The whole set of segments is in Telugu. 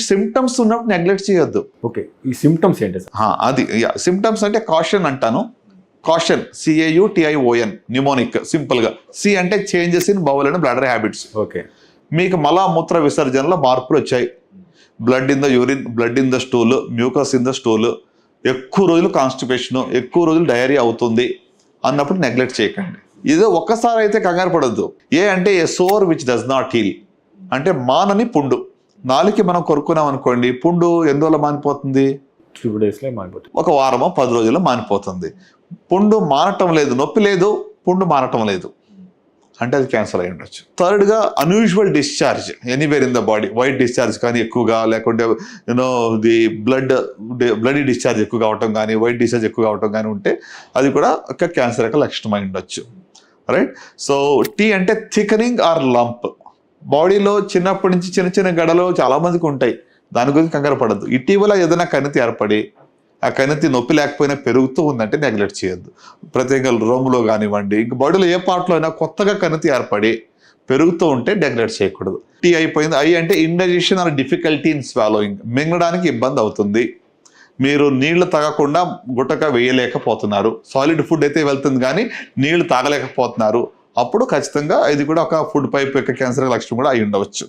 సిమ్టమ్స్ ఉన్నప్పుడు నెగ్లెక్ట్ చేయొద్దు. ఓకే, ఈ సిమ్టమ్స్ ఏంటి సార్? అది సిమ్టమ్స్ అంటే కాషన్ అంటాను. కాషన్, CAUTION, న్యూమోనిక్ సింపుల్ గా. C అంటే changes in bowl and bladder habits. Okay, మీకు మలమూత్ర విసర్జనలో మార్పులు వచ్చాయి, blood in the urine, blood in the stool, mucus in the stool, ఎక్కువ రోజులు కాన్స్టిపేషన్, ఎక్కువ రోజులు డయేరియా అవుతుంది అన్నప్పుడు నెగ్లెక్ట్ చేయకండి. ఇదో ఒక్కసారి అయితే కంగారు పడద్దు. అంటే a sore which does not heal, అంటే మానని పుండు. నాలుగుకి మనం కొరుకున్నాం అనుకోండి, పుండు ఎందువల్ల మానిపోతుంది? 3 days మానిపోతుంది. ఒక వారమో 10 రోజుల్లో మానిపోతుంది. పుండు మానటం లేదు, నొప్పి లేదు, పుండు మానటం లేదు అంటే అది క్యాన్సర్ అయి ఉండొచ్చు. థర్డ్గా unusual discharge anywhere in the body, white discharge కానీ ఎక్కువగా, లేకుంటే ది బ్లడీ డిశ్చార్జ్ ఎక్కువ కావటం కానీ, వైట్ డిశ్చార్జ్ ఎక్కువ కావటం కానీ ఉంటే అది కూడా ఒక క్యాన్సర్ యొక్క లక్షణం అయి ఉండొచ్చు. రైట్. సో T అంటే థికనింగ్ ఆర్ లంప్. బాడీలో చిన్నప్పటి నుంచి చిన్న చిన్న గడలు చాలా మందికి ఉంటాయి, దాని గురించి కంగారు పడద్దు. ఇటీవల ఏదైనా కణితి ఏర్పడి ఆ కణితి నొప్పి లేకపోయినా పెరుగుతూ ఉందంటే నెగ్లెక్ట్ చేయొద్దు. ప్రత్యేక రొమ్ములో కానివ్వండి, ఇంక బాడీలో ఏ పార్ట్లో అయినా కొత్తగా కణితి ఏర్పడి పెరుగుతూ ఉంటే నెగ్లెక్ట్ చేయకూడదు. T అయిపోయింది. I అంటే indigestion or difficulty in swallowing, మింగడానికి ఇబ్బంది అవుతుంది. మీరు నీళ్లు తాగకుండా గుట్టక వేయలేకపోతున్నారు. సాలిడ్ ఫుడ్ అయితే వెళ్తుంది కానీ నీళ్లు తాగలేకపోతున్నారు. అప్పుడు ఖచ్చితంగా ఇది కూడా ఒక ఫుడ్ పైప్ యొక్క క్యాన్సర్ లక్షణం కూడా అయి ఉండవచ్చు.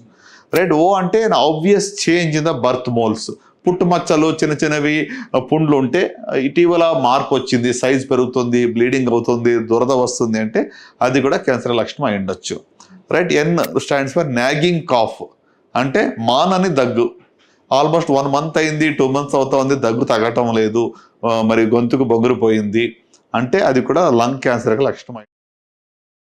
రైట్. O అంటే obvious change in the birth moles, పుట్టుమచ్చలు, చిన్న చిన్నవి పుండ్లు ఉంటే ఇటీవల మార్పు వచ్చింది, సైజ్ పెరుగుతుంది, బ్లీడింగ్ అవుతుంది, దురద వస్తుంది అంటే అది కూడా క్యాన్సర్ లక్షణం అయి ఉండొచ్చు. Right. N stands for nagging cough, అంటే మానని దగ్గు. ఆల్మోస్ట్ 1 month అయింది, 2 months అవుతా ఉంది, దగ్గు తగ్గటం లేదు, మరి గొంతుకు బొగురు పోయింది అంటే అది కూడా లంగ్ క్యాన్సర్ లక్షణం.